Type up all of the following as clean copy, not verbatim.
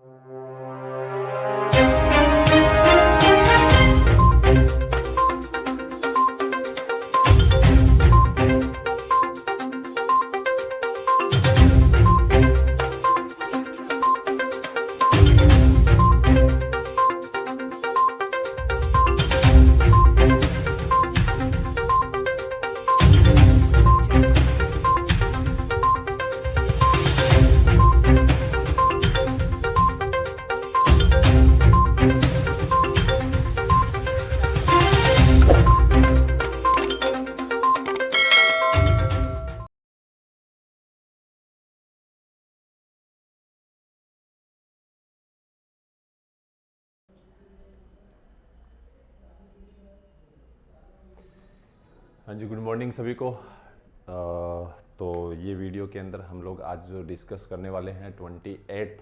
हाँ जी, good morning सभी को। तो ये वीडियो के अंदर हम लोग आज जो डिस्कस करने वाले हैं 28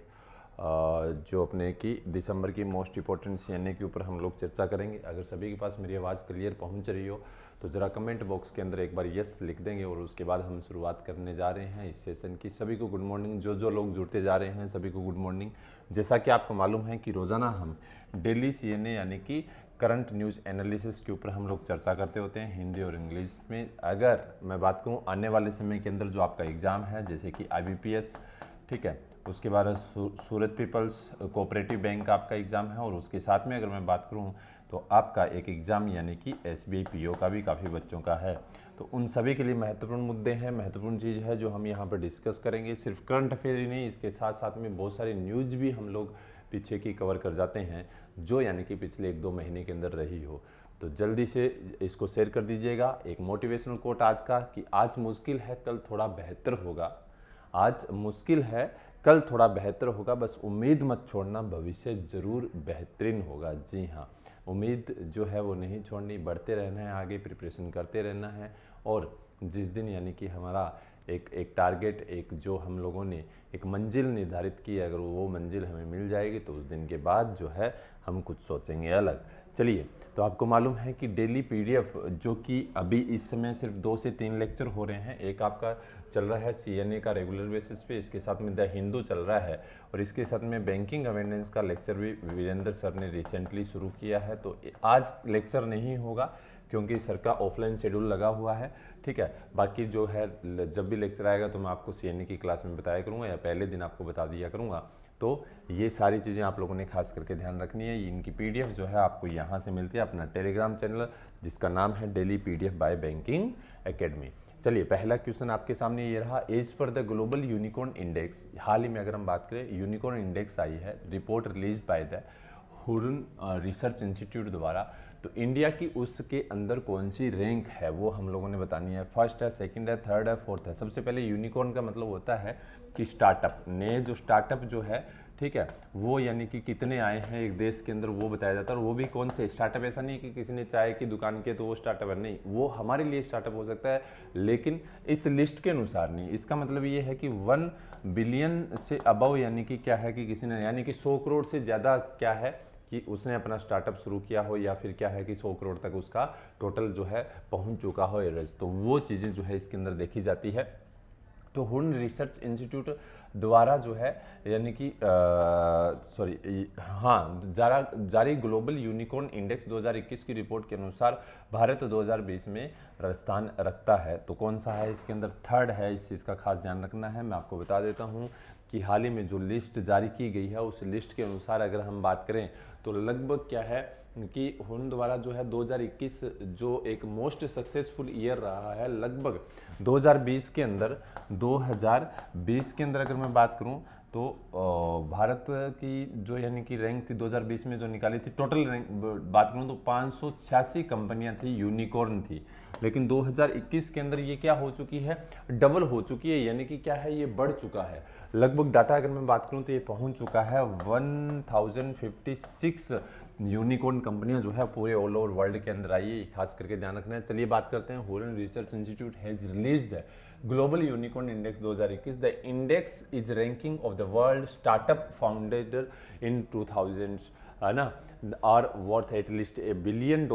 जो अपने की दिसंबर की मोस्ट इंपॉर्टेंट सीएनए के ऊपर हम लोग चर्चा करेंगे। अगर सभी के पास मेरी आवाज़ क्लियर पहुंच रही हो तो ज़रा कमेंट बॉक्स के अंदर एक बार यस लिख देंगे और उसके बाद हम शुरुआत करने जा रहे हैं इस सेशन की। सभी को गुड मॉर्निंग, जो लोग जुड़ते जा रहे हैं सभी को गुड मॉर्निंग। जैसा कि आपको मालूम है कि रोज़ाना हम डेली सीएनए यानी कि करंट न्यूज़ एनालिसिस के ऊपर हम लोग चर्चा करते होते हैं हिंदी और इंग्लिश में। अगर मैं बात करूं आने वाले समय के अंदर जो आपका एग्ज़ाम है जैसे कि IBPS, ठीक है, उसके बाद सूरत पीपल्स कोऑपरेटिव बैंक का आपका एग्ज़ाम है, और उसके साथ में अगर मैं बात करूं तो आपका एक एग्ज़ाम यानी कि SBI PO का भी काफ़ी बच्चों का है। तो उन सभी के लिए महत्वपूर्ण मुद्दे हैं, महत्वपूर्ण चीज़ है जो हम यहाँ पर डिस्कस करेंगे। सिर्फ करंट अफेयर ही नहीं, इसके साथ साथ में बहुत सारी न्यूज़ भी हम लोग पीछे की कवर कर जाते हैं जो यानी कि पिछले 1-2 महीने के अंदर रही हो। तो जल्दी से इसको शेयर कर दीजिएगा। एक मोटिवेशनल कोट आज का कि आज मुश्किल है कल थोड़ा बेहतर होगा, आज मुश्किल है कल थोड़ा बेहतर होगा, बस उम्मीद मत छोड़ना, भविष्य जरूर बेहतरीन होगा। जी हाँ, उम्मीद जो है वो नहीं छोड़नी, बढ़ते रहना है, आगे प्रिपरेशन करते रहना है। और जिस दिन यानी कि हमारा एक टारगेट, एक जो हम लोगों ने एक मंजिल निर्धारित की, अगर वो मंजिल हमें मिल जाएगी तो उस दिन के बाद जो है हम कुछ सोचेंगे अलग। चलिए, तो आपको मालूम है कि डेली PDF जो कि अभी इस समय सिर्फ 2 से 3 लेक्चर हो रहे हैं। एक आपका चल रहा है CNA का रेगुलर बेसिस पे, इसके साथ में द हिंदू चल रहा है, और इसके साथ में बैंकिंग अवेयरनेस का लेक्चर भी वीरेंद्र सर ने रिसेंटली शुरू किया है। तो आज लेक्चर नहीं होगा क्योंकि सर का ऑफलाइन शेड्यूल लगा हुआ है, ठीक है। बाकी जो है जब भी लेक्चर आएगा तो मैं आपको CNA की क्लास में बताया करूँगा या पहले दिन आपको बता दिया करूँगा। तो ये सारी चीज़ें आप लोगों ने खास करके ध्यान रखनी है। इनकी PDF जो है आपको यहाँ से मिलती है, अपना टेलीग्राम चैनल जिसका नाम है daily PDF by banking academy. चलिए, पहला क्वेश्चन आपके सामने ये रहा, as per the global unicorn index. हाल ही में अगर हम बात करें यूनिकॉर्न इंडेक्स आई है, report release by the Hurun research institute द्वारा, तो इंडिया की उसके अंदर कौन सी रैंक है वो हम लोगों ने बतानी है। फर्स्ट है, सेकंड है, थर्ड है, फोर्थ है। सबसे पहले यूनिकॉर्न का मतलब होता है कि स्टार्टअप, नए जो स्टार्टअप जो है, ठीक है, वो यानी कि कितने आए हैं एक देश के अंदर वो बताया जाता है। और वो भी कौन से स्टार्टअप, ऐसा नहीं कि किसी ने चाय की दुकान की तो वो स्टार्टअप है, नहीं, वो हमारे लिए स्टार्टअप हो सकता है लेकिन इस लिस्ट के अनुसार नहीं। इसका मतलब ये है कि 1 बिलियन से अबव यानी कि क्या है कि किसी ने यानी कि 100 करोड़ से ज़्यादा क्या है कि उसने अपना स्टार्टअप शुरू किया हो, या फिर क्या है कि 100 करोड़ तक उसका टोटल जो है पहुंच चुका हो एवरेज, तो वो चीज़ें जो है इसके अंदर देखी जाती है। तो हुन रिसर्च इंस्टीट्यूट द्वारा जो है यानी कि जारी ग्लोबल यूनिकॉर्न इंडेक्स 2021 की रिपोर्ट के अनुसार भारत 2020 में स्थान रखता है। तो कौन सा है इसके अंदर, थर्ड है। इस चीज़ का खास ध्यान रखना है। मैं आपको बता देता हूँ कि हाल ही में जो लिस्ट जारी की गई है उस लिस्ट के अनुसार अगर हम बात करें तो लगभग क्या है कि हुन द्वारा जो है 2021 जो एक मोस्ट सक्सेसफुल ईयर रहा है, लगभग 2020 के अंदर अगर मैं बात करूं तो भारत की जो यानी कि रैंक थी 2020 में जो निकाली थी, टोटल रैंक बात करूं तो 586 कंपनियां थी, यूनिकॉर्न थी। लेकिन 2021 के अंदर ये क्या हो चुकी है, डबल हो चुकी है, यानी कि क्या है ये बढ़ चुका है। लगभग डाटा अगर मैं बात करूं तो ये पहुंच चुका है 1056 यूनिकॉर्न कंपनियां जो है पूरे ऑल ओवर वर्ल्ड के अंदर आई है, खास करके ध्यान रखना है। चलिए बात करते हैं, Hurun research Institute has released the global unicorn Index 2021। The index is ranking of the world startup founded in 2000 है ना, are worth at least $1 billion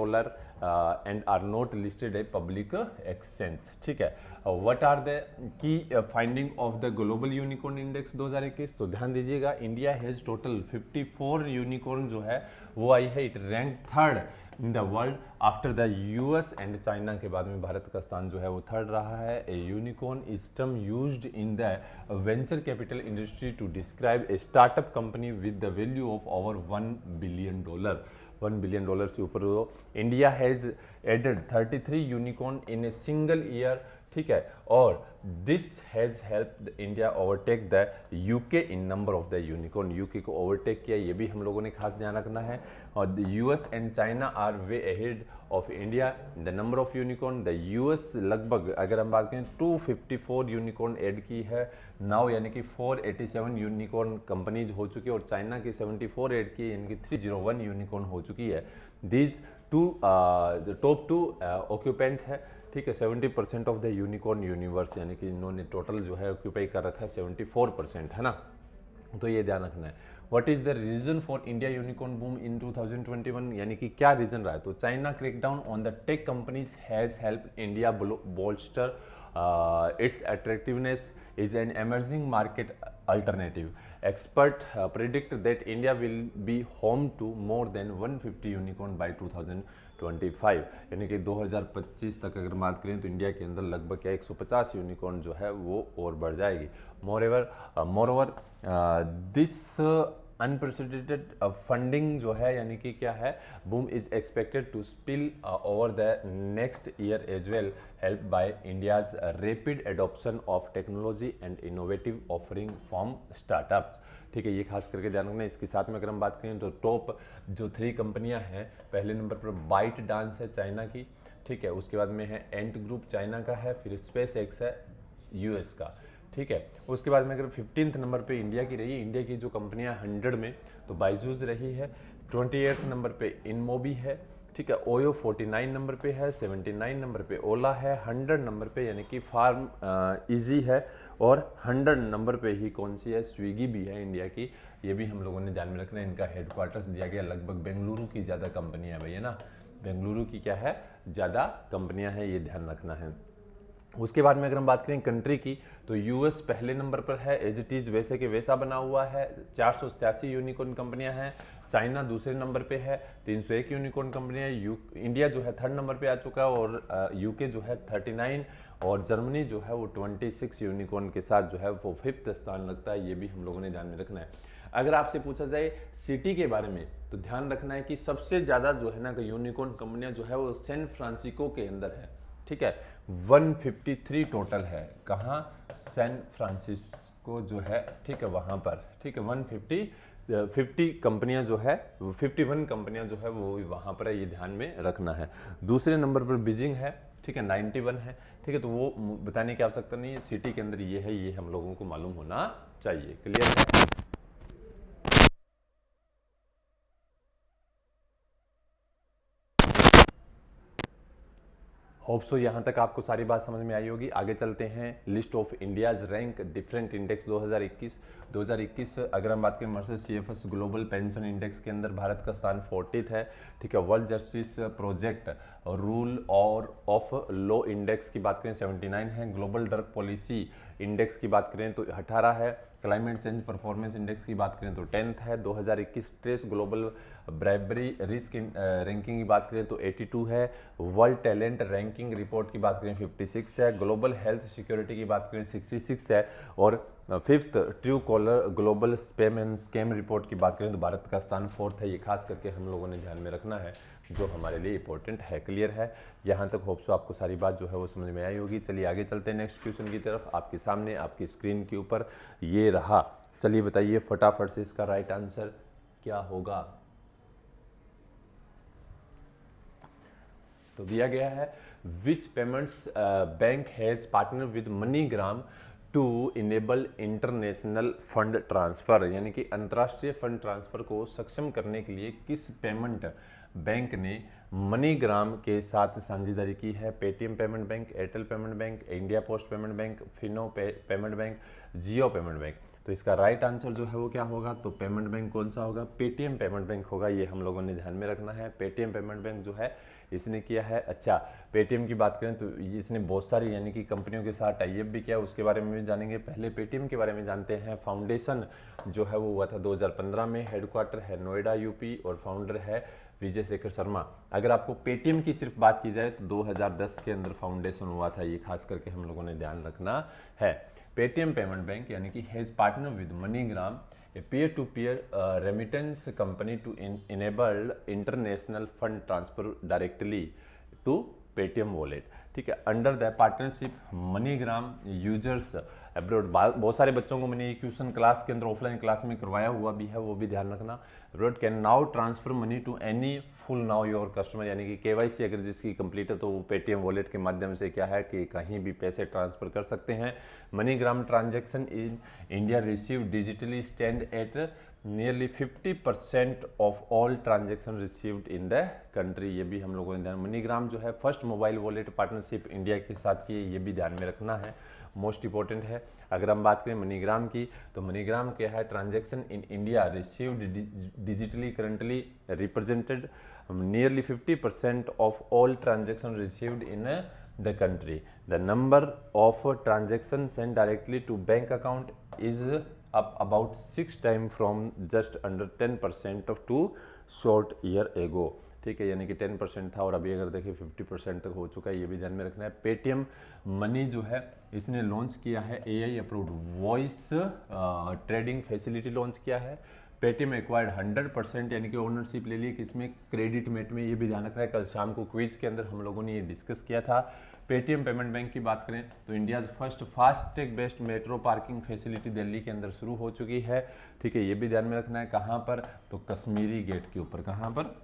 and are not listed a public exchange. ठीक है, what are the key finding of the global unicorn Index 2021? तो ध्यान दीजिएगा, India has total 54 unicorn जो है वो आई है। It rank third in the world after the US and China. के बाद में भारत का स्थान जो है वो थर्ड रहा है। A unicorn is term used in the venture capital industry to describe a startup company with the value of over $1 billion. $1 billion से ऊपर हो। India has added 33 unicorn in a single year. ठीक है, और this has helped India overtake the UK in number of the unicorn. UK को overtake किया, ये भी हम लोगों ने खास ध्यान रखना है। और the US and China are way ahead of India the number of unicorn. The US लगभग अगर हम बात करें 254 यूनिकॉर्न ऐड की है नाउ, यानी कि 487 यूनिकॉर्न कंपनीज हो चुकी है, और चाइना की 74 ऐड की यानी कि 301 यूनिकॉर्न हो चुकी है। दीज टॉप टू ऑक्यूपेंट है। ठीक है, 70% ऑफ द यूनिकॉर्न यूनिवर्स, यानी कि इन्होंने टोटल जो है ऑक्यूपाई कर रखा है 74%, है ना। तो ये ध्यान रखना है। What is the reason for India unicorn boom in 2021? यानी कि क्या रीजन रहा है? तो China crackdown on the tech companies has help India bolster its attractiveness is an emerging market alternative. Expert predict that India will be home to more than 150 unicorn by 2025। यानी कि 2025 तक अगर बात करें तो इंडिया के अंदर लगभग क्या 150 यूनिकॉर्न जो है वो और बढ़ जाएगी। मोरओवर दिस अनप्रेसिडेंटेड फंडिंग जो है, यानी कि क्या है, boom is expected to spill over the next year as well, help by India's rapid adoption of technology and innovative offering from startups. ठीक है, ये खास करके ध्यान रखना है। इसके साथ में अगर हम बात करें तो टॉप जो 3 कंपनियां हैं, पहले नंबर पर बाइट डांस है चाइना की। ठीक है, उसके बाद में है एंट ग्रुप चाइना का है, फिर स्पेस एक्स है यूएस का। ठीक है, उसके बाद में अगर 15th नंबर पे इंडिया की रही है, इंडिया की जो कंपनियां 100 में, तो बाइजूस रही है। 28th नंबर पे इनमोबी है। ठीक है, ओयो 49 नंबर पे है, 79 नंबर पे ओला है, 100 नंबर पे यानी कि फार्म इजी है, और 100 नंबर पे ही कौन सी है, स्विगी भी है इंडिया की। ये भी हम लोगों ने ध्यान में रखना है। इनका हेडक्वार्टर्स दिया गया लगभग बेंगलुरु की ज़्यादा कंपनियाँ है भैया ना, बेंगलुरु की क्या है, ज़्यादा कंपनियाँ हैं, ये ध्यान रखना है। उसके बाद में अगर हम बात करें कंट्री की, तो यूएस पहले नंबर पर है, एज इट इज वैसे के वैसा बना हुआ है, 487 यूनिकॉर्न कंपनियां हैं। चाइना दूसरे नंबर पे है, 301 यूनिकॉर्न कंपनियां। इंडिया जो है 3rd नंबर पे आ चुका है, और यूके जो है 39, और जर्मनी जो है वो 26 यूनिकॉर्न के साथ जो है वो 5th स्थान लगता है। ये भी हम लोगों ने ध्यान में रखना है। अगर आपसे पूछा जाए सिटी के बारे में, तो ध्यान रखना है कि सबसे ज़्यादा जो है ना यूनिकॉर्न कंपनियां जो है वो सैन फ्रांसिस्को के अंदर है। ठीक है, 153 टोटल है। कहाँ? सैन फ्रांसिस्को जो है, ठीक है, वहाँ पर। ठीक है, 50 कंपनियां जो है, 51 कंपनियां जो है वो वहाँ पर है, ये ध्यान में रखना है। दूसरे नंबर पर बीजिंग है। ठीक है, 91 है। ठीक है, तो वो बताने की आवश्यकता नहीं है, सिटी के अंदर ये है, ये हम लोगों को मालूम होना चाहिए। क्लियर है? होप सो यहाँ तक आपको सारी बात समझ में आई होगी। आगे चलते हैं, list of India's rank different index 2021 अगर हम बात करें Mercer CFS global pension index के अंदर भारत का स्थान 40th है। ठीक है, वर्ल्ड जस्टिस प्रोजेक्ट रूल और ऑफ लॉ इंडेक्स की बात करें 79 है। ग्लोबल ड्रग पॉलिसी इंडेक्स की बात करें तो 18 है। क्लाइमेट चेंज परफॉर्मेंस इंडेक्स की बात करें तो 10th है। 2021 stress global bribery risk ranking की बात करें तो 82 है। वर्ल्ड टैलेंट रैंकिंग रिपोर्ट की बात करें 56 है। ग्लोबल हेल्थ सिक्योरिटी की बात करें 66 है। और 5th true collar global spam and scam report की बात करें तो भारत का स्थान 4th है। ये खास करके हम लोगों ने ध्यान में रखना है, जो हमारे लिए इंपॉर्टेंट है। क्लियर है? यहाँ तक होप सो आपको सारी बात जो है वो समझ में आई होगी। चलिए आगे चलते हैं नेक्स्ट क्वेश्चन की तरफ। आपके सामने आपकी स्क्रीन के ऊपर ये रहा। चलिए बताइए फटाफट से इसका राइट आंसर क्या होगा। तो दिया गया है which payments bank has partner with MoneyGram to enable international fund transfer, यानी कि अंतर्राष्ट्रीय फंड ट्रांसफ़र को सक्षम करने के लिए किस पेमेंट बैंक ने मनीग्राम के साथ साझेदारी की है। Paytm payment bank, Airtel payment bank, India post payment bank, Fino payment bank, Jio payment bank. तो इसका राइट आंसर जो है वो क्या होगा, तो पेमेंट बैंक कौन सा होगा, पेटीएम पेमेंट बैंक होगा। ये हम लोगों ने ध्यान में रखना है। पेटीएम पेमेंट बैंक जो है इसने किया है। अच्छा, पेटीएम की बात करें तो इसने बहुत सारी यानी कि कंपनियों के साथ टाई अप भी किया, उसके बारे में भी जानेंगे। पहले पेटीएम के बारे में जानते हैं। फाउंडेशन जो है वो हुआ था 2015 में, हेडक्वार्टर है नोएडा यूपी और फाउंडर है विजय शेखर शर्मा। अगर आपको पेटीएम की सिर्फ बात की जाए तो 2010 के अंदर फाउंडेशन हुआ था, ये खास करके हम लोगों ने ध्यान रखना है। पेटीएम पेमेंट बैंक यानी कि has partner with MoneyGram, a peer-to-peer remittance company to enable international fund transfer directly to Paytm wallet। ठीक है, under the partnership MoneyGram users abroad, बहुत सारे बच्चों को मैंने ये क्वेश्चन क्लास के अंदर ऑफलाइन क्लास में करवाया हुआ भी है, वो भी ध्यान रखना। Abroad can now transfer money to any full know your customer, यानी कि केवाईसी अगर जिसकी कंप्लीट है तो वो पेटीएम वॉलेट के माध्यम से क्या है कि कहीं भी पैसे ट्रांसफर कर सकते हैं। MoneyGram transaction in India receive digitally stand at nearly 50% of all transaction received in the country, ये भी हम लोगों ने ध्यान। मनीग्राम जो है first mobile wallet partnership India के साथ की, ये भी ध्यान में रखना है, मोस्ट इंपॉर्टेंट है। अगर हम बात करें मनीग्राम की तो मनीग्राम क्या है, transaction in India received digitally currently represented nearly 50% of all transaction received in the country. The number of transaction send directly to bank account is up about 6 times from just under 10% of 2 short year ago। ठीक है, यानी कि 10% था और अभी अगर देखें 50% तक हो चुका है, ये भी ध्यान में रखना है। पेटीएम मनी जो है इसने लॉन्च किया है AI approved voice trading facility launch किया है। पेटीएम एक्वायर्ड 100% यानी कि ओनरशिप ले ली किसमें, क्रेडिट मेट में, ये भी ध्यान रखना है। कल शाम को क्विज के अंदर हम लोगों ने ये डिस्कस किया था। पेटीएम पेमेंट बैंक की बात करें तो India first FASTag based metro parking facility Delhi के अंदर शुरू हो चुकी है। ठीक है, ये भी ध्यान में रखना है। कहाँ पर, तो कश्मीरी गेट के ऊपर। कहाँ पर,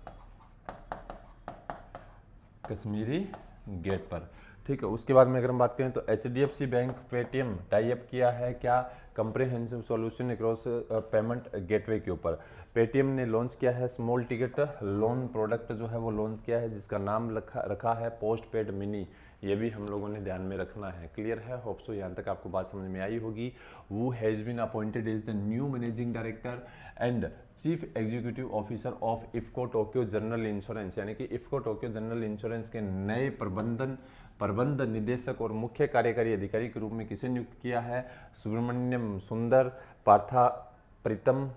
कश्मीरी गेट पर। ठीक है, उसके बाद में अगर हम बात करें तो HDFC bank Paytm tie up किया है क्या, comprehensive solution across payment gateway के ऊपर। पेटीएम ने लॉन्च किया है स्मॉल टिकट लोन प्रोडक्ट जो है वो लॉन्च किया है, जिसका नाम रखा है पोस्ट पेड मिनी, ये भी हम लोगों ने ध्यान में रखना है। क्लियर है, होप सो यहाँ तक आपको बात समझ में आई होगी। वो has been appointed as the new managing director and chief executive officer of IFFCO Tokyo general insurance, यानी कि इफ्को टोक्यो जनरल इंश्योरेंस के नए प्रबंध निदेशक और मुख्य कार्यकारी अधिकारी के रूप में किसे नियुक्त किया है, सुब्रमण्यम सुंदर, पार्था प्रीतम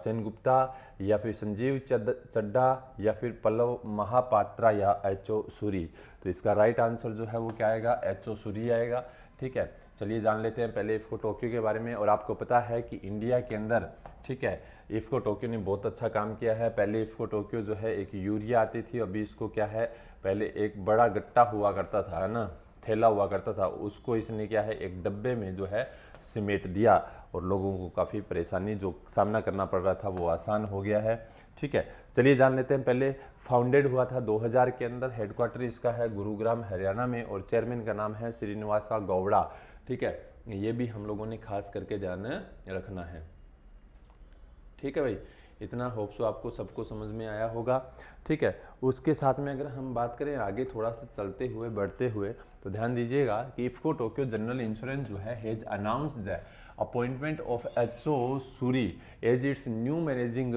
सेनगुप्ता, या फिर संजीव चड्ढा, या फिर पल्लव महापात्रा, या एचओ सूरी। तो इसका राइट आंसर जो है वो क्या आएगा, एचओ सूरी आएगा। ठीक है, चलिए जान लेते हैं पहले इफ्को टोक्यो के बारे में। और आपको पता है कि इंडिया के अंदर, ठीक है, इफ्को टोक्यो ने बहुत अच्छा काम किया है। पहले इफ्को टोक्यो जो है एक यूरिया आती थी, अभी इसको क्या है, पहले एक बड़ा गट्टा हुआ करता था, है ना, थैला हुआ करता था, उसको इसने क्या है एक डब्बे में जो है सिमेट दिया और लोगों को काफ़ी परेशानी जो सामना करना पड़ रहा था वो आसान हो गया है। ठीक है, चलिए जान लेते हैं। पहले फाउंडेड हुआ था 2000 के अंदर, हेडक्वार्टर इसका है गुरुग्राम हरियाणा में, और चेयरमैन का नाम है श्रीनिवासा गौड़ा। ठीक है, ये भी हम लोगों ने खास करके ध्यान रखना है। ठीक है भाई, इतना होप सो आपको सबको समझ में आया होगा। ठीक है, उसके साथ में अगर हम बात करें आगे थोड़ा सा चलते हुए बढ़ते हुए, तो ध्यान दीजिएगा कि इफ्को टोक्यो जनरल इंश्योरेंस जो है has announced the appointment of H O Suri as its new managing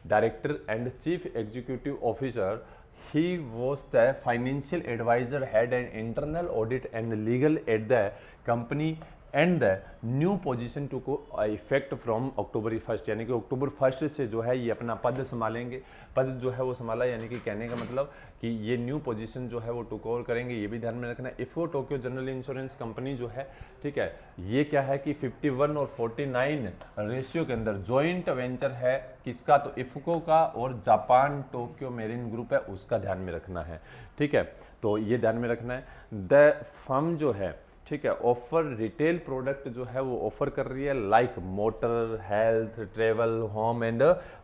director and chief executive officer. He was the financial advisor, head and internal audit and legal at the company, and the new position to go effect from October 1st, यानी कि अक्टूबर 1 से जो है ये अपना पद संभालेंगे। पद जो है वो संभाला, यानी कि कहने का मतलब कि ये न्यू पोजीशन जो है वो टुक ओवर करेंगे, ये भी ध्यान में रखना है। IFFCO Tokyo general insurance company जो है, ठीक है, ये क्या है कि 51 और 49 रेशियो के अंदर जॉइंट वेंचर है किसका, तो इफ्को का, और जापान टोक्यो मेरिन ग्रुप है उसका ध्यान में रखना है। ठीक है, तो ये ध्यान में रखना है। द फर्म जो है, ठीक है, ऑफर रिटेल प्रोडक्ट जो है वो ऑफर कर रही है, like motor, health, travel, home and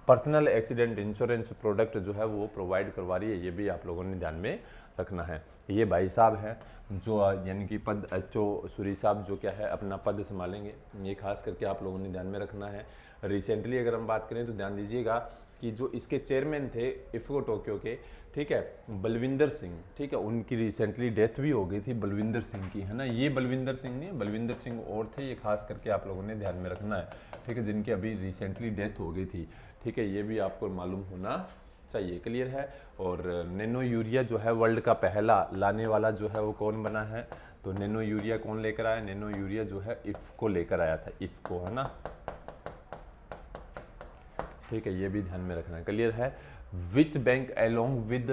personal accident insurance product जो है वो प्रोवाइड करवा रही है, ये भी आप लोगों ने ध्यान में रखना है। ये भाई साहब हैं जो यानी कि पद एचओ सूरी साहब जो क्या है अपना पद संभालेंगे, ये खास करके आप लोगों ने ध्यान में रखना है। रिसेंटली अगर हम बात करें तो ध्यान दीजिएगा कि जो इसके चेयरमैन थे इफ्को टोक्यो के, ठीक है, बलविंदर सिंह, ठीक है, उनकी रिसेंटली डेथ भी हो गई थी बलविंदर सिंह की, है ना। ये बलविंदर सिंह नहीं, बलविंदर सिंह और थे, ये खास करके आप लोगों ने ध्यान में रखना है। ठीक है, जिनकी अभी रिसेंटली डेथ हो गई थी। ठीक है, ये भी आपको मालूम होना चाहिए, क्लियर है। और नैनो यूरिया जो है वर्ल्ड का पहला लाने वाला जो है वो कौन बना है, तो नैनो यूरिया कौन लेकर आया, नैनो यूरिया जो है इफ़को लेकर आया था, इफ़को, है ना, ठीक है, ये भी ध्यान में रखना, क्लियर है। Which bank along with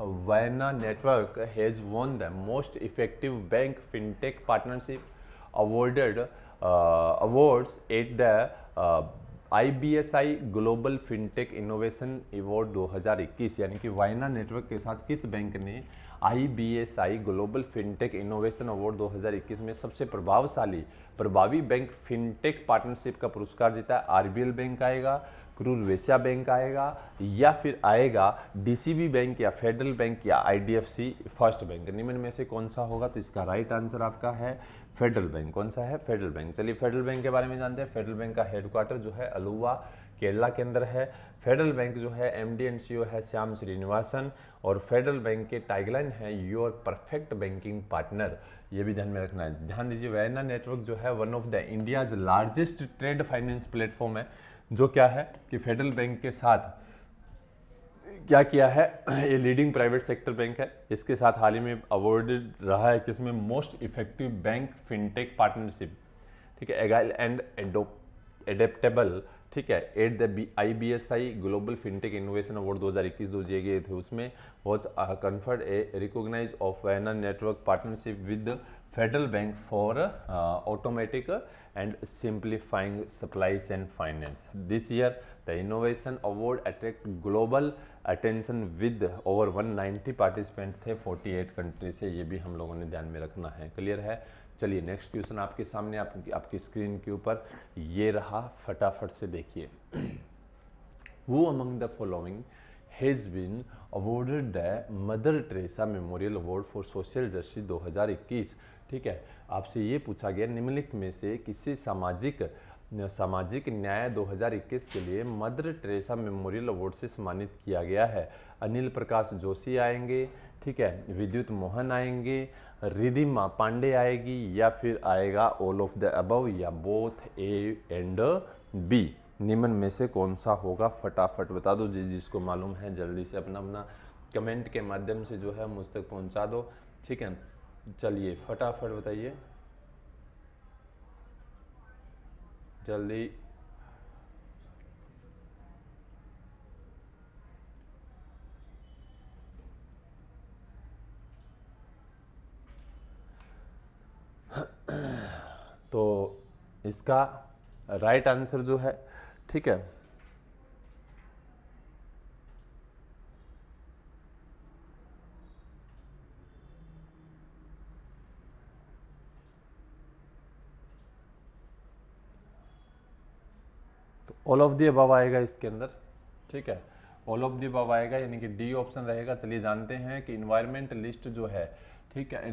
Vayana network has won the most effective bank fintech partnership awarded awards at the IBSI global fintech innovation award 2021, यानी कि वायना नेटवर्क के साथ किस बैंक ने IBSI global fintech innovation award 2021 में सबसे प्रभावी बैंक फिनटेक पार्टनरशिप का पुरस्कार जीता है। RBL बैंक आएगा, क्रूर वैश्या बैंक आएगा, या फिर आएगा DCB बैंक या फेडरल बैंक या IDFC फर्स्ट बैंक, निम्न में से कौन सा होगा, तो इसका राइट आंसर आपका है फेडरल बैंक। कौन सा है, फेडरल बैंक। चलिए फेडरल बैंक के बारे में जानते हैं। फेडरल बैंक का हेडक्वार्टर जो है अलुवा केरला के अंदर है। फेडरल बैंक जो है MD एंड CEO है श्याम श्रीनिवासन, और फेडरल बैंक के टैगलाइन है योर परफेक्ट बैंकिंग पार्टनर, ये भी ध्यान में रखना है। ध्यान दीजिए, वायना नेटवर्क जो है one of the India's largest trade finance platform है, जो क्या है कि फेडरल बैंक के साथ क्या किया है, ये लीडिंग प्राइवेट सेक्टर बैंक है, इसके साथ हाल ही में अवार्डेड रहा है किसमें, most effective bank fintech partnership, ठीक है, एगाइल एंड एडेप्टेबल, ठीक है, at the IBSI global fintech innovation award 2021 जो दिए गए थे, उसमें was conferred a recognize of Vayana network partnership with Federal Bank for automatic and simplifying supply chain finance. This year, the Innovation Award attract global attention with over 190 participants थे 48 country से, ये भी हम लोगों ने ध्यान में रखना है, क्लियर है। चलिए नेक्स्ट क्वेश्चन आपके सामने आपकी स्क्रीन के ऊपर ये रहा, फटाफट से देखिए। Who among the following has been awarded the mother Teresa Memorial award for social justice 2021, ठीक है, आपसे ये पूछा गया निम्नलिखित में से किसी सामाजिक न्याय 2021 के लिए मदर टेरेसा मेमोरियल अवार्ड से सम्मानित किया गया है। अनिल प्रकाश जोशी आएंगे, ठीक है, विद्युत मोहन आएंगे, रिधिमा पांडे आएगी, या फिर आएगा ऑल ऑफ द अबव या बोथ A एंड B, निम्न में से कौन सा होगा, फटाफट बता दो। जिसको मालूम है जल्दी से अपना कमेंट के माध्यम से जो है मुझ तक पहुंचा दो, ठीक है। चलिए फटाफट बताइए जल्दी। तो इसका राइट आंसर जो है, ठीक है, तो ऑल ऑफ दी अबव आएगा इसके अंदर, ठीक है, ऑल ऑफ दी अबव आएगा, यानी कि D ऑप्शन रहेगा। चलिए जानते हैं कि इन्वायरमेंट लिस्ट जो है, ठीक है,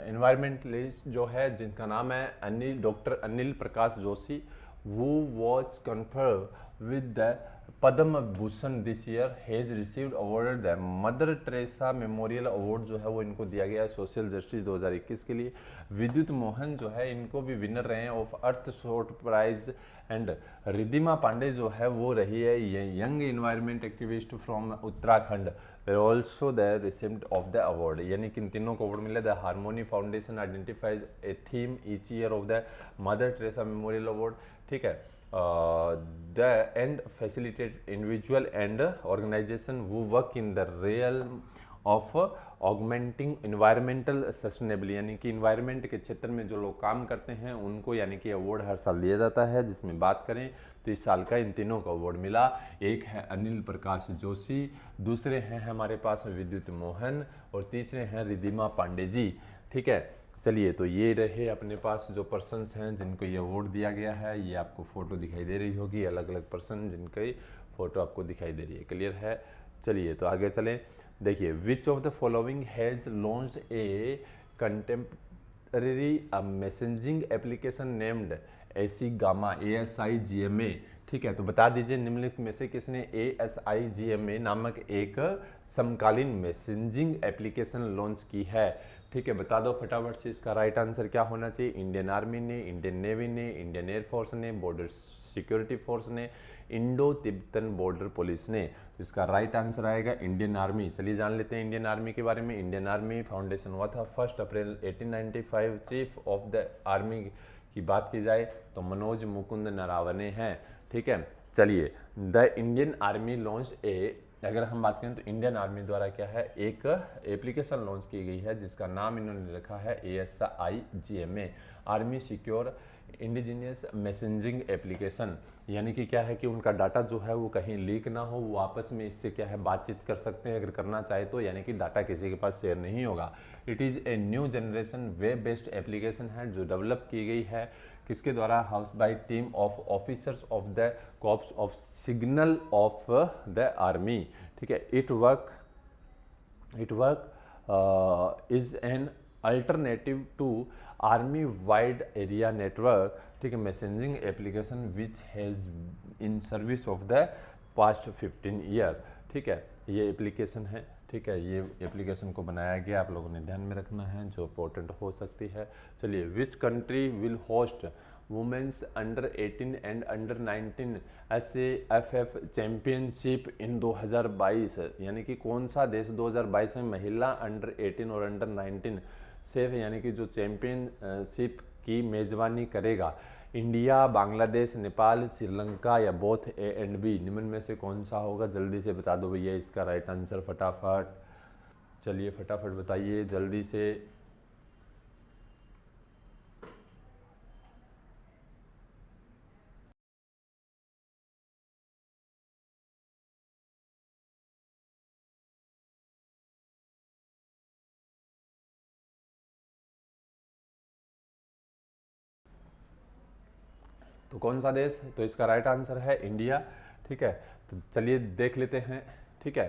इन्वायरमेंट लिस्ट जो है जिनका नाम है डॉक्टर अनिल प्रकाश जोशी, वो was conferred with the Padma Bhushan this year, has received award the Mother Teresa Memorial award जो है वो इनको दिया गया है सोशल जस्टिस 2021 के लिए। विद्युत मोहन जो है इनको भी विनर रहे हैं of Earthshot prize, and Ridhima Pandey जो है वो रही है young environment activist from Uttarakhand, also the recipient of the award, यानी कि इन तीनों को अवार्ड मिला। The Harmony Foundation identifies a theme each year of the Mother Teresa Memorial Award, ठीक है, the and facilitate individual and organisation who work in the realm of augmenting environmental sustainable, यानी कि इन्वायरमेंट के क्षेत्र में जो लोग काम करते हैं उनको यानी कि अवार्ड हर साल दिया जाता है। जिसमें बात करें तो इस साल का इन तीनों का अवार्ड मिला, एक है अनिल प्रकाश जोशी, दूसरे हैं हमारे पास विद्युत मोहन, और तीसरे हैं रिधिमा पांडे जी, ठीक है। चलिए तो ये रहे अपने पास जो पर्सन्स हैं जिनको ये अवार्ड दिया गया है, ये आपको फोटो दिखाई दे रही होगी, अलग अलग पर्सन जिनकी फोटो आपको दिखाई दे रही है, क्लियर है। चलिए तो आगे चलें, देखिए which of the following has launched A contemporary messaging application named ASI GAMA, ASI GMA, ठीक है, तो बता दीजिए निम्नलिखित में से किसने ASIGMA नामक एक समकालीन मैसेजिंग एप्लीकेशन लॉन्च की है। ठीक है, बता दो फटाफट से। इसका राइट आंसर क्या होना चाहिए? इंडियन आर्मी ने, इंडियन नेवी ने, इंडियन एयरफोर्स ने, बॉर्डर सिक्योरिटी फोर्स ने, इंडो तिब्बतन बॉर्डर पुलिस ने। तो इसका राइट आंसर आएगा इंडियन आर्मी। चलिए जान लेते हैं इंडियन आर्मी के बारे में। इंडियन आर्मी फाउंडेशन हुआ था 1 अप्रैल 1895। चीफ ऑफ द आर्मी की बात की जाए तो मनोज मुकुंद नरावने हैं। ठीक है, चलिए द इंडियन आर्मी लॉन्च अगर हम बात करें तो इंडियन आर्मी द्वारा क्या है, एक एप्लीकेशन लॉन्च की गई है जिसका नाम इन्होंने रखा है ASIGMA, army secure indigenous messaging application. यानी कि क्या है कि उनका डाटा जो है वो कहीं लीक ना हो, वो आपस में इससे क्या है बातचीत कर सकते हैं अगर करना चाहे तो, यानी कि डाटा किसी के पास शेयर नहीं होगा। It is a new generation web based application है जो डेवलप की गई है किसके द्वारा? House by team of officers of the corps of signal of the army. ठीक है, it work is an alternative to army wide area network. ठीक है, messaging application which has in service of the past 15 year. ठीक है, ये application है। ठीक है, ये एप्लीकेशन को बनाया गया, आप लोगों ने ध्यान में रखना है जो इंपॉर्टेंट हो सकती है। चलिए, which country will host women's under 18 and under 19 SAFF championship in 2022? यानी कि कौन सा देश 2022 में महिला अंडर 18 और अंडर 19 सेफ यानी कि जो चैंपियनशिप की मेजबानी करेगा? इंडिया, बांग्लादेश, नेपाल, श्रीलंका या बोथ A एंड B? निम्न में से कौन सा होगा? जल्दी से बता दो भैया इसका राइट आंसर फटाफट। चलिए फटाफट बताइए जल्दी से। तो कौन सा देश? तो इसका राइट आंसर है इंडिया। ठीक है, तो चलिए देख लेते हैं। ठीक है,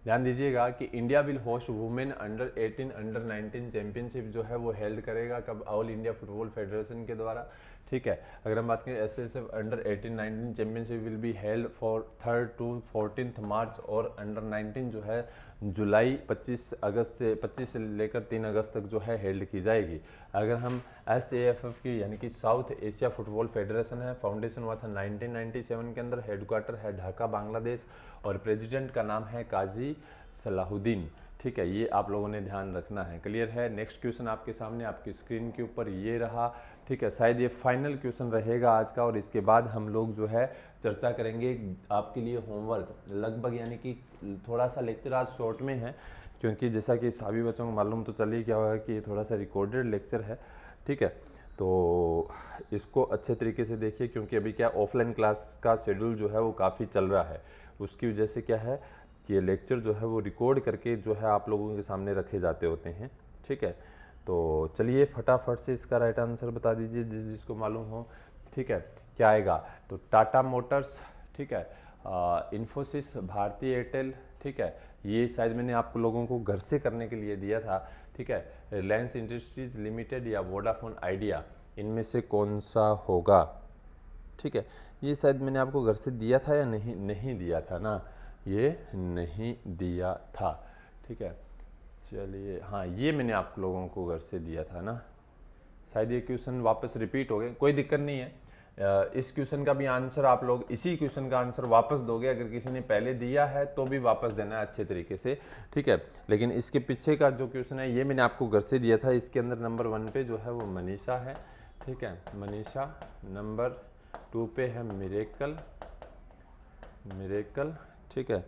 ध्यान दीजिएगा कि India will host women under 18 under 19 championship जो है वो हेल्ड करेगा कब? ऑल इंडिया फुटबॉल फेडरेशन के द्वारा। ठीक है, अगर हम बात करें SSF under 18-19 championship will be held for 3rd to 14th मार्च, और अंडर 19 जो है जुलाई 25 से लेकर 3 अगस्त तक जो है हेल्ड की जाएगी। अगर हम SAFF की यानी कि साउथ एशिया फुटबॉल फेडरेशन है, फाउंडेशन हुआ था 1997 के अंदर, हेडक्वार्टर है ढाका बांग्लादेश, और प्रेसिडेंट का नाम है काजी सलाहुद्दीन। ठीक है, ये आप लोगों ने ध्यान रखना है। क्लियर है? नेक्स्ट क्वेश्चन आपके सामने आपकी स्क्रीन के ऊपर ये रहा। ठीक है, शायद ये फाइनल क्वेश्चन रहेगा आज का, और इसके बाद हम लोग जो है चर्चा करेंगे आपके लिए होमवर्क लगभग, यानी कि थोड़ा सा लेक्चर आज शॉर्ट में है क्योंकि जैसा कि सभी बच्चों को मालूम तो चलिए क्या होगा कि ये थोड़ा सा रिकॉर्डेड लेक्चर है। ठीक है, तो इसको अच्छे तरीके से देखिए क्योंकि अभी क्या ऑफलाइन क्लास का शेड्यूल जो है वो काफ़ी चल रहा है, उसकी वजह से क्या है कि ये लेक्चर जो है वो रिकॉर्ड करके जो है आप लोगों के सामने रखे जाते होते हैं। ठीक है, तो चलिए फटाफट से इसका राइट आंसर बता दीजिए जिसको मालूम हो। ठीक है, क्या आएगा? तो टाटा मोटर्स, ठीक है, इन्फोसिस, भारती एयरटेल, ठीक है, ये शायद मैंने आप लोगों को घर से करने के लिए दिया था। ठीक है, रिलायंस इंडस्ट्रीज लिमिटेड या वोडाफोन आइडिया, इनमें से कौन सा होगा? ठीक है, ये शायद मैंने आपको घर से दिया था या नहीं दिया था ना, ये नहीं दिया था। ठीक है, चलिए हाँ ये मैंने आप लोगों को घर से दिया था ना, शायद ये क्वेश्चन वापस रिपीट हो गए, कोई दिक्कत नहीं है। इस क्वेश्चन का भी आंसर आप लोग इसी क्वेश्चन का आंसर वापस दोगे, अगर किसी ने पहले दिया है तो भी वापस देना है अच्छे तरीके से। ठीक है, लेकिन इसके पीछे का जो क्वेश्चन है ये मैंने आपको घर से दिया था। इसके अंदर नंबर 1 पे जो है वो मनीषा है। ठीक है, मनीषा। नंबर 2 पे है मिरेकल। ठीक है,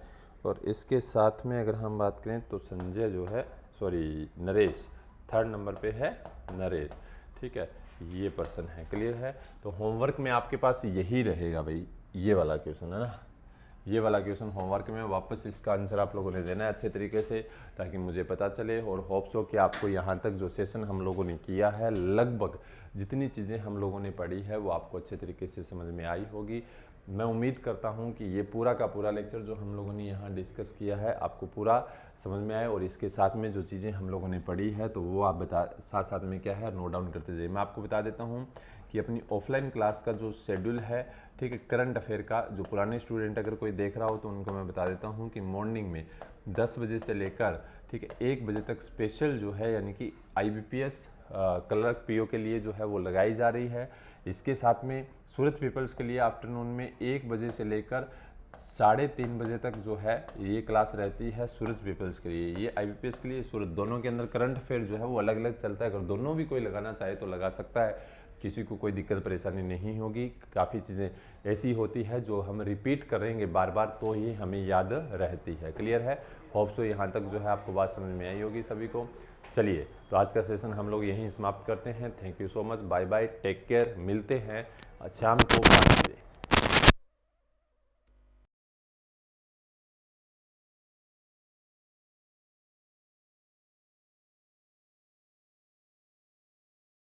और इसके साथ में अगर हम बात करें तो संजय जो है, सॉरी नरेश, 3rd नंबर पे है नरेश। ठीक है, ये पर्सन है। क्लियर है? तो होमवर्क में आपके पास यही रहेगा भाई, ये वाला क्वेश्चन है ना, ये वाला क्वेश्चन होमवर्क में वापस इसका आंसर आप लोगों ने देना है अच्छे तरीके से, ताकि मुझे पता चले और होप सो कि आपको यहाँ तक जो सेशन हम लोगों ने किया है, लगभग जितनी चीज़ें हम लोगों ने पढ़ी है वो आपको अच्छे तरीके से समझ में आई होगी। मैं उम्मीद करता हूँ कि ये पूरा का पूरा लेक्चर जो हम लोगों ने यहाँ डिस्कस किया है आपको पूरा समझ में आए और इसके साथ में जो चीज़ें हम लोगों ने पढ़ी है तो वो आप साथ साथ में क्या है नोट डाउन करते जाइए। मैं आपको बता देता हूँ कि अपनी ऑफलाइन क्लास का जो शेड्यूल है, ठीक है, करंट अफेयर का, जो पुराने स्टूडेंट अगर कोई देख रहा हो तो उनको मैं बता देता हूँ कि मॉर्निंग में 10 बजे से लेकर, ठीक है, 1 बजे तक स्पेशल जो है यानी कि IBPS क्लर्क PO के लिए जो है वो लगाई जा रही है। इसके साथ में सूरत पीपल्स के लिए आफ्टरनून में 1 बजे से लेकर 3:30 बजे तक जो है ये क्लास रहती है सूरत पीपल्स के लिए। ये IBPS के लिए, सूरत, दोनों के अंदर करंट अफेयर जो है वो अलग अलग चलता है। अगर दोनों भी कोई लगाना चाहे तो लगा सकता है, किसी को कोई दिक्कत परेशानी नहीं होगी। काफ़ी चीज़ें ऐसी होती है जो हम रिपीट करेंगे बार बार तो ही हमें याद रहती है। क्लियर है? होप सो यहाँ तक जो है आपको बात समझ में आई होगी सभी को। चलिए, तो आज का सेशन हम लोग यहीं समाप्त करते हैं। Thank you so much, bye bye, take care, मिलते हैं शाम को 5 बजे।